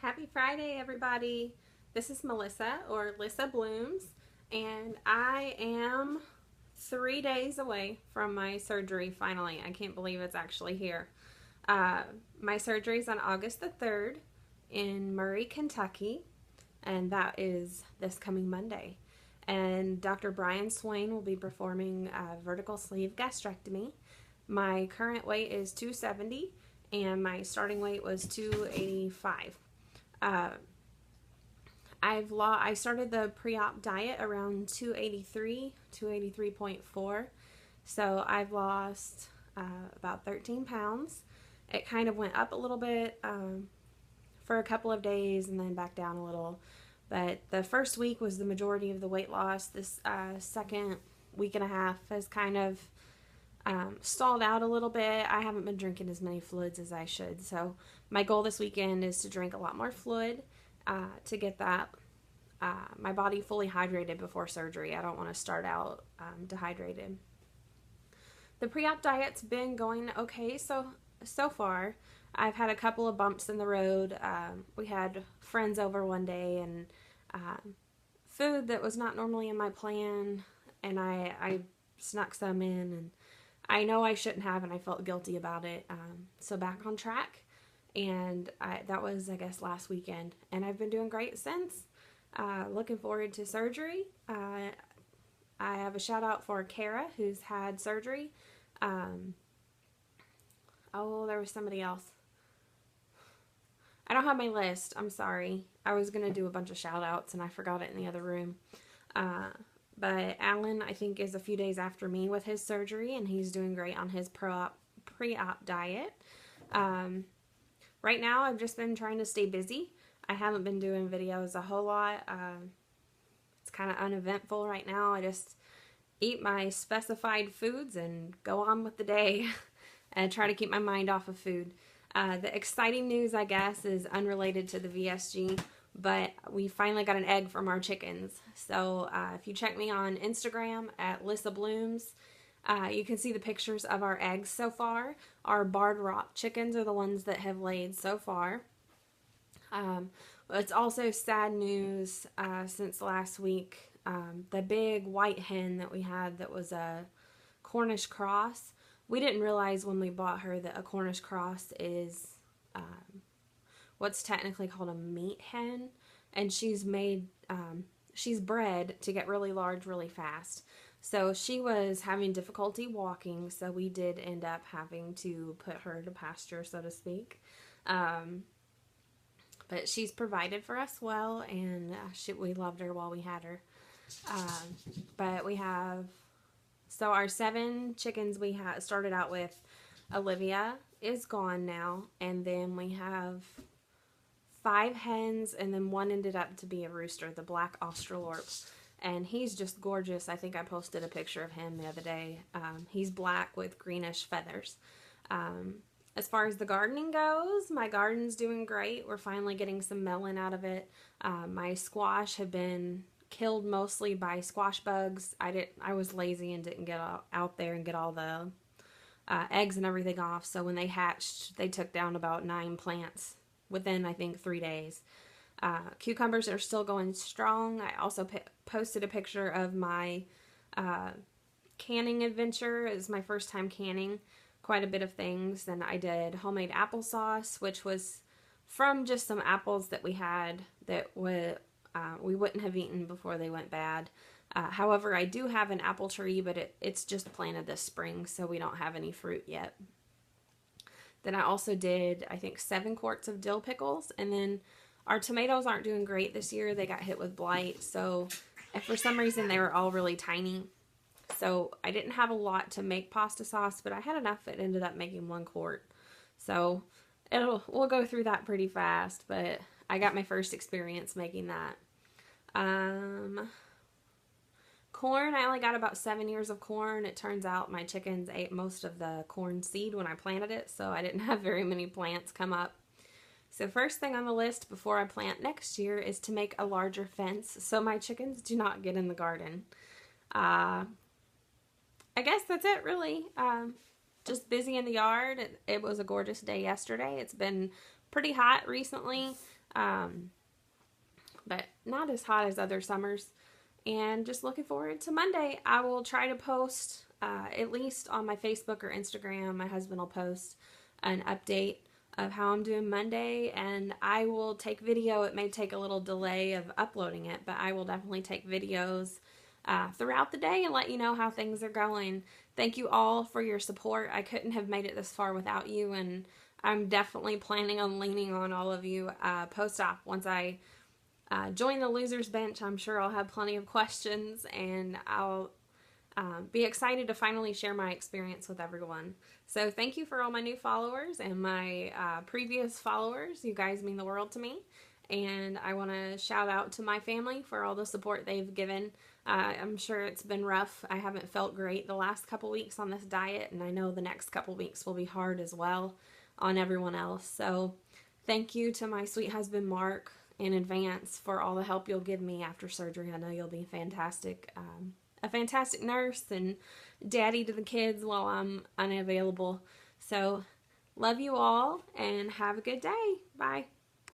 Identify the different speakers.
Speaker 1: Happy Friday, everybody. This is Melissa, or Lissa Blooms, and I am 3 days away from my surgery finally. I can't believe it's actually here. Uh, my surgery is on August the 3rd in Murray, Kentucky, and that is this coming Monday. And Dr. Brian Swain will be performing a vertical sleeve gastrectomy. My current weight is 270, and my starting weight was 285. Uh, I started the pre-op diet around 283, 283.4. So I've lost about 13 pounds. It kind of went up a little bit for a couple of days and then back down a little. But the first week was the majority of the weight loss. This second week and a half has kind of stalled out a little bit. I haven't been drinking as many fluids as I should. So my goal this weekend is to drink a lot more fluid to get that my body fully hydrated before surgery. I don't want to start out dehydrated. The pre-op diet's been going okay so far. I've had a couple of bumps in the road. We had friends over one day and food that was not normally in my plan, and I snuck some in, and I know I shouldn't have, and I felt guilty about it. So back on track, and that was, I guess, last weekend, and I've been doing great since. Looking forward to surgery. I have a shout out for Kara, who's had surgery. Oh, there was somebody else. I don't have my list. I'm sorry. I was going to do a bunch of shout outs and I forgot it in the other room. But Alan, I think, is a few days after me with his surgery, and he's doing great on his pre-op diet. Right now, I've just been trying to stay busy. I haven't been doing videos a whole lot. It's kind of uneventful right now. I just eat my specified foods and go on with the day and try to keep my mind off of food. The exciting news, I guess, is unrelated to the VSG, but we finally got an egg from our chickens. So if you check me on Instagram at Lissa Blooms, you can see the pictures of our eggs so far. Our Barred Rock chickens are the ones that have laid so far. It's also sad news since last week. The big white hen that we had that was a Cornish cross, we didn't realize when we bought her that a Cornish cross is what's technically called a meat hen, and she's bred to get really large really fast. So she was having difficulty walking, so we did end up having to put her to pasture, so to speak. But she's provided for us well, and we loved her while we had her. But we have, so our 7 chickens we started out with, Olivia is gone now, and then we have 5 hens, and then one ended up to be a rooster, the black Australorp, and he's just gorgeous. I think I posted a picture of him the other day. He's black with greenish feathers. As far as the gardening goes, my garden's doing great. We're finally getting some melon out of it. My squash had been killed mostly by squash bugs. I was lazy and didn't get out there and get all the eggs and everything off. So when they hatched, they took down about 9 plants within, I think, 3 days. Cucumbers are still going strong. I also posted a picture of my canning adventure. It was my first time canning quite a bit of things. Then I did homemade applesauce, which was from just some apples that we had that we wouldn't have eaten before they went bad. However, I do have an apple tree, but it's just planted this spring, so we don't have any fruit yet. Then I also did, I think, 7 quarts of dill pickles, and then our tomatoes aren't doing great this year. They got hit with blight, so if for some reason they were all really tiny. So I didn't have a lot to make pasta sauce, but I had enough that ended up making 1 quart. So we'll go through that pretty fast, but I got my first experience making that. Corn, I only got about 7 ears of corn. It turns out my chickens ate most of the corn seed when I planted it, so I didn't have very many plants come up. So first thing on the list before I plant next year is to make a larger fence so my chickens do not get in the garden. I guess that's it, really. Just busy in the yard. It was a gorgeous day yesterday. It's been pretty hot recently. But not as hot as other summers. And just looking forward to Monday. I will try to post, at least on my Facebook or Instagram. My husband will post an update of how I'm doing Monday, and I will take video. It may take a little delay of uploading it, but I will definitely take videos throughout the day and let you know how things are going. Thank you all for your support. I couldn't have made it this far without you, and I'm definitely planning on leaning on all of you post-op. Once I join the Losers Bench, I'm sure I'll have plenty of questions, and I'll be excited to finally share my experience with everyone. So thank you for all my new followers and my previous followers. You guys mean the world to me. And I want to shout out to my family for all the support they've given. I'm sure it's been rough. I haven't felt great the last couple weeks on this diet, and I know the next couple weeks will be hard as well on everyone else. So thank you to my sweet husband, Mark, in advance for all the help you'll give me after surgery. I know you'll be fantastic. A fantastic nurse and daddy to the kids while I'm unavailable. So love you all and have a good day. Bye.